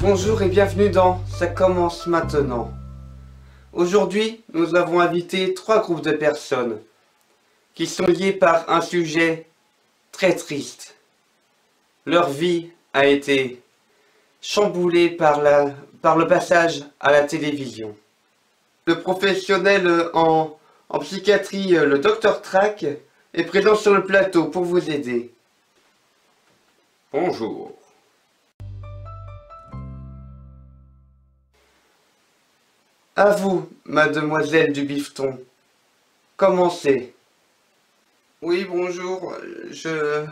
Bonjour et bienvenue dans Ça commence maintenant. Aujourd'hui, nous avons invité 3 groupes de personnes qui sont liés par un sujet très triste. Leur vie a été chamboulée par le passage à la télévision. Le professionnel en psychiatrie, le Dr Track, est présent sur le plateau pour vous aider. Bonjour. À vous, mademoiselle Dubifton. Commencez. Oui, bonjour. Je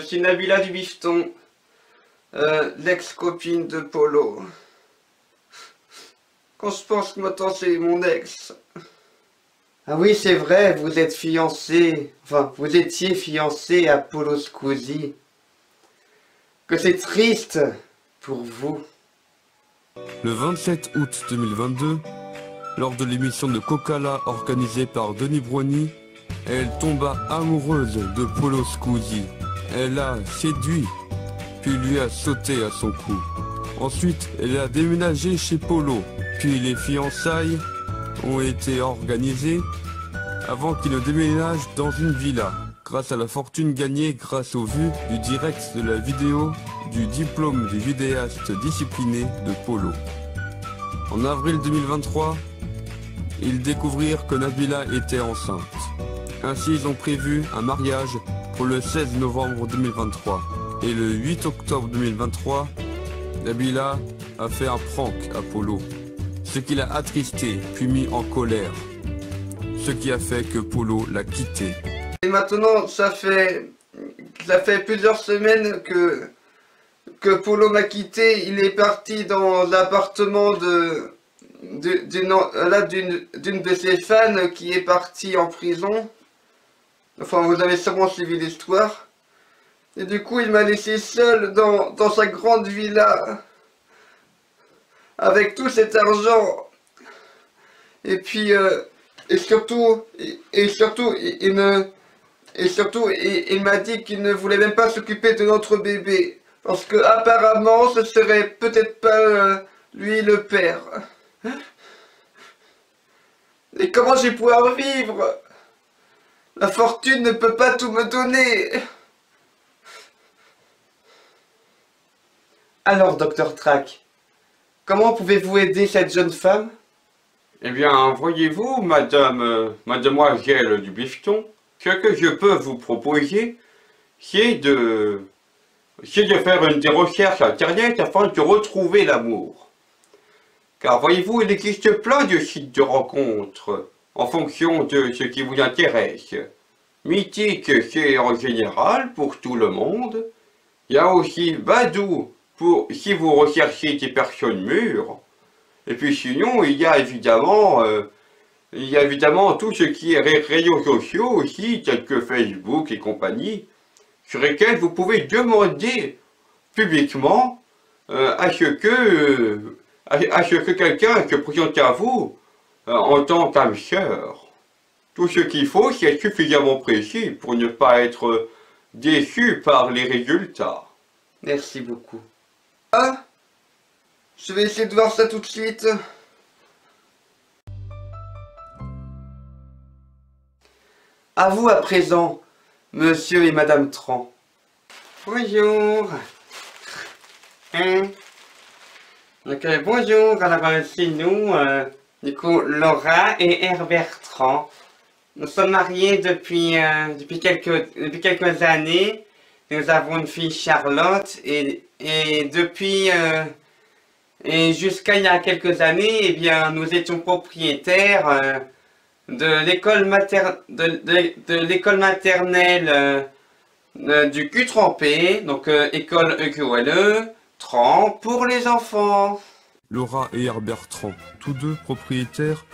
suis Nabila Dubifton, l'ex-copine de Polo. Quand je pense que maintenant c'est mon ex. Ah oui, c'est vrai, vous êtes fiancé, enfin, vous étiez fiancé à Polo Scusi. Que c'est triste pour vous. Le 27 août 2022, lors de l'émission de Kokala organisée par Denis Brogny, elle tomba amoureuse de Polo Scusi. Elle l'a séduit, puis lui a sauté à son cou. Ensuite, elle a déménagé chez Polo, puis les fiançailles ont été organisées avant qu'il ne déménage dans une villa, grâce à la fortune gagnée grâce aux vues du direct de la vidéo du diplôme du vidéaste discipliné de Polo. En avril 2023, ils découvrirent que Nabila était enceinte. Ainsi, ils ont prévu un mariage pour le 16 novembre 2023. Et le 8 octobre 2023, Nabila a fait un prank à Polo, ce qui l'a attristé puis mis en colère, ce qui a fait que Polo l'a quitté. Et maintenant, ça fait plusieurs semaines que Polo m'a quitté. Il est parti dans l'appartement d'une de ses fans qui est partie en prison. Enfin, vous avez sûrement suivi l'histoire. Et du coup, il m'a laissé seul dans sa grande villa avec tout cet argent. Et puis, et surtout, il m'a dit qu'il ne voulait même pas s'occuper de notre bébé. Parce que apparemment, ce serait peut-être pas lui le père. Et comment je vais pouvoir vivre? La fortune ne peut pas tout me donner. Alors, Dr Track, comment pouvez-vous aider cette jeune femme? Eh bien, voyez-vous, mademoiselle Dubifton, ce que je peux vous proposer, c'est de faire des recherches internet afin de retrouver l'amour. Car voyez-vous, il existe plein de sites de rencontres en fonction de ce qui vous intéresse. Mythique, c'est en général pour tout le monde. Il y a aussi Badoo pour si vous recherchez des personnes mûres. Et puis sinon, il y a évidemment tout ce qui est réseaux sociaux aussi, tels que Facebook et compagnie, sur lesquels vous pouvez demander publiquement à ce que quelqu'un se présente à vous en tant qu'âme sœur. Tout ce qu'il faut, c'est être suffisamment précis pour ne pas être déçu par les résultats. Merci beaucoup. Ah, je vais essayer de voir ça tout de suite. À vous à présent, monsieur et madame Tran. Bonjour. Donc, bonjour, alors c'est nous, du coup, Laura et Herbert Tran. Nous sommes mariés depuis quelques années. Nous avons une fille Charlotte et depuis et jusqu'à il y a quelques années, eh bien, nous étions propriétaires de l'école maternelle du Q-Trempé, donc école EQLE, Tran pour les enfants. Laura et Herbert Tran, tous deux propriétaires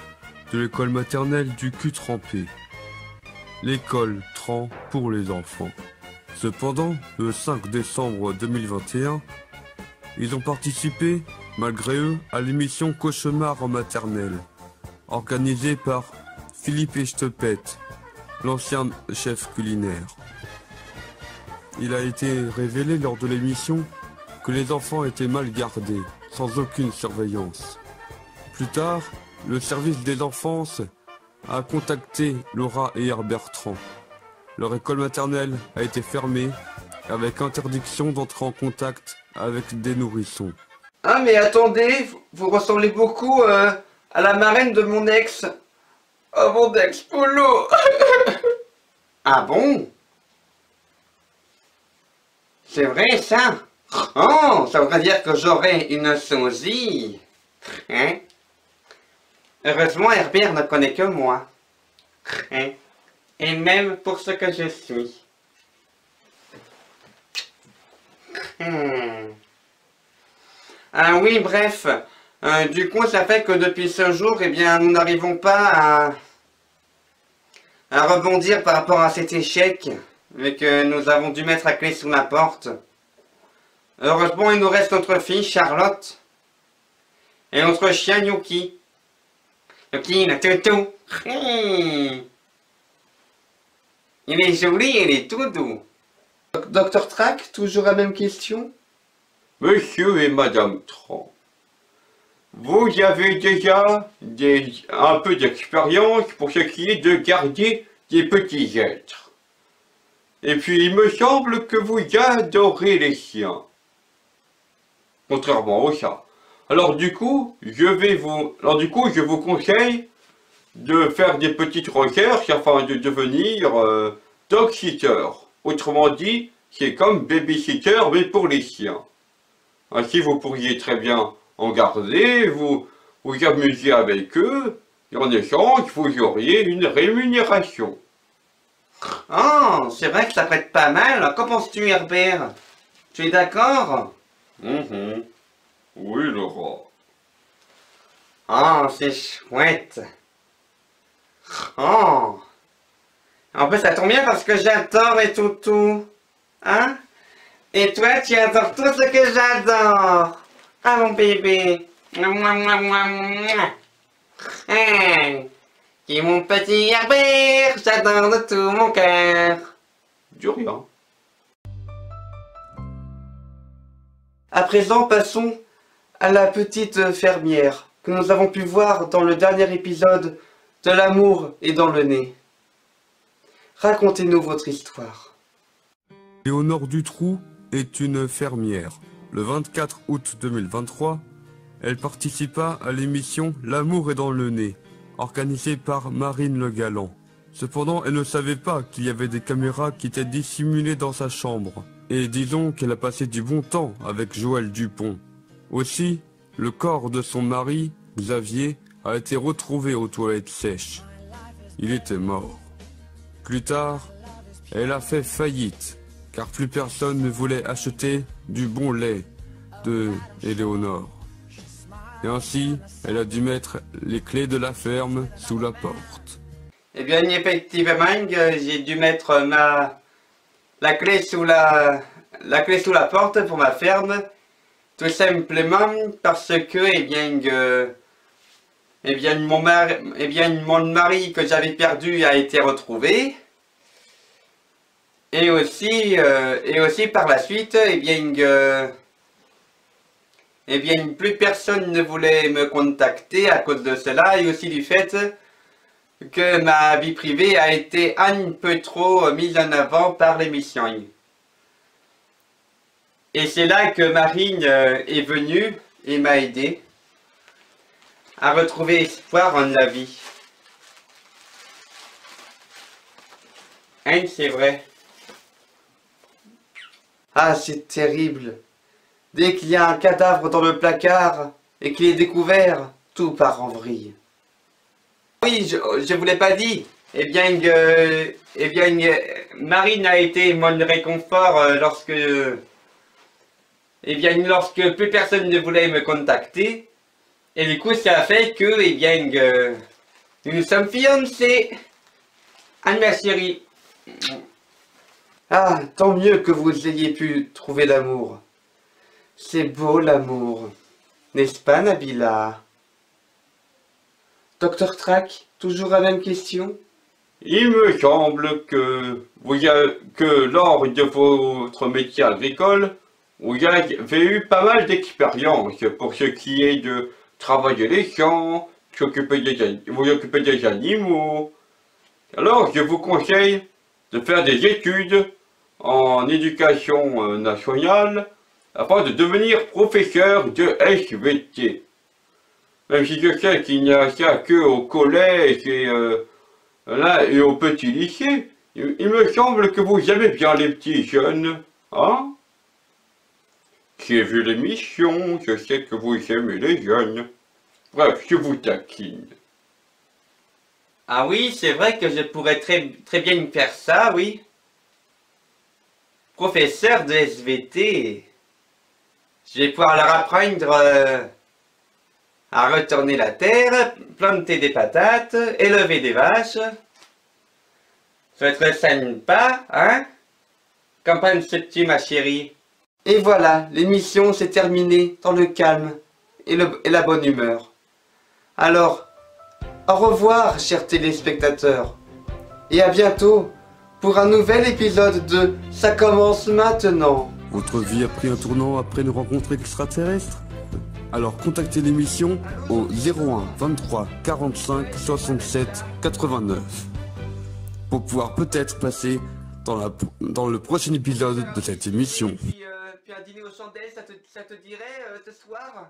de l'école maternelle du Q-Trempé. L'école Tran pour les enfants. Cependant, le 5 décembre 2021, ils ont participé, malgré eux, à l'émission Cauchemar en maternelle, organisée par Philippe Echtepet, l'ancien chef culinaire. Il a été révélé lors de l'émission que les enfants étaient mal gardés, sans aucune surveillance. Plus tard, le service des enfances a contacté Laura et Herbert Bertrand. Leur école maternelle a été fermée, avec interdiction d'entrer en contact avec des nourrissons. Ah mais attendez, vous ressemblez beaucoup à la marraine de mon ex. Oh mon ex Polo. Ah bon? C'est vrai ça? Oh, ça voudrait dire que j'aurai une sosie. Hein? Heureusement Herbert ne connaît que moi. Hein? Et même pour ce que je suis. Ah oui, bref. Du coup, ça fait que depuis ce jour, eh bien, nous n'arrivons pas à rebondir par rapport à cet échec, vu que nous avons dû mettre la clé sous la porte. Heureusement, il nous reste notre fille, Charlotte, et notre chien, Yuki. Yuki, le toutou. Il est joli, il est tout doux. Docteur Track, toujours la même question? Monsieur et Madame Tran, vous avez déjà un peu d'expérience pour ce qui est de garder des petits êtres. Et puis il me semble que vous adorez les chiens. Contrairement aux chats. Alors du coup, je vous conseille de faire des petites recherches afin de devenir dog-sitter. Autrement dit, c'est comme baby-sitter mais pour les chiens. Ainsi, vous pourriez très bien en garder, vous amuser avec eux, et en échange, vous auriez une rémunération. Oh, c'est vrai que ça peut être pas mal. Qu'en penses-tu, Herbert? Tu es d'accord? Oui, Laura. Oh, c'est chouette. Oh. En plus, ça tombe bien parce que j'adore les toutous. Hein? Et toi, tu adores tout ce que j'adore. Ah, mon bébé. Hey, qui est mon petit Herbert, j'adore de tout mon cœur. Du rien. À présent, passons à la petite fermière que nous avons pu voir dans le dernier épisode de L'amour est dans le nez. Racontez-nous votre histoire. Léonore Dutroux est une fermière. Le 24 août 2023, elle participa à l'émission L'amour est dans le nez, organisée par Marine Le Galland. Cependant, elle ne savait pas qu'il y avait des caméras qui étaient dissimulées dans sa chambre. Et disons qu'elle a passé du bon temps avec Joël Dupont. Aussi, le corps de son mari, Xavier, a été retrouvé aux toilettes sèches. Il était mort. Plus tard, elle a fait faillite, car plus personne ne voulait acheter du bon lait de Éléonore. Et ainsi, elle a dû mettre les clés de la ferme sous la porte. Eh bien, effectivement, j'ai dû mettre la clé sous la porte pour ma ferme, tout simplement parce que, mon mari que j'avais perdu a été retrouvé. Et aussi par la suite, plus personne ne voulait me contacter à cause de cela, et aussi du fait que ma vie privée a été un peu trop mise en avant par l'émission. Et c'est là que Marine est venue et m'a aidé à retrouver espoir en la vie. Hein, c'est vrai. Ah, c'est terrible. Dès qu'il y a un cadavre dans le placard et qu'il est découvert, tout part en vrille. Oui, je vous l'ai pas dit. Marine a été mon réconfort lorsque plus personne ne voulait me contacter. Et du coup, ça a fait que, nous nous sommes fiancés. Anne, ma chérie. Ah, tant mieux que vous ayez pu trouver l'amour. C'est beau l'amour, n'est-ce pas, Nabila? Docteur Track, toujours la même question? Il me semble que lors de votre métier agricole, où il y avait eu pas mal d'expériences pour ce qui est de travailler les champs, vous occuper des animaux. Alors, je vous conseille de faire des études en éducation nationale afin de devenir professeur de SVT. Même si je sais qu'il n'y a ça que au collège et au petit lycée, il me semble que vous aimez bien les petits jeunes, hein? J'ai vu l'émission, je sais que vous aimez les jeunes. Bref, je vous taquine. Ah oui, c'est vrai que je pourrais très bien faire ça, oui. Professeur de SVT. Je vais pouvoir leur apprendre à retourner la terre, planter des patates, élever des vaches. Ça va être sympa, hein? Qu'en penses-tu, ma chérie? Et voilà, l'émission s'est terminée dans le calme et la bonne humeur. Alors, au revoir, chers téléspectateurs, et à bientôt pour un nouvel épisode de Ça commence maintenant. Votre vie a pris un tournant après une rencontre extraterrestre? Alors contactez l'émission au 01 23 45 67 89 pour pouvoir peut-être passer dans le prochain épisode de cette émission. Puis un dîner aux chandelles, ça te dirait ce soir?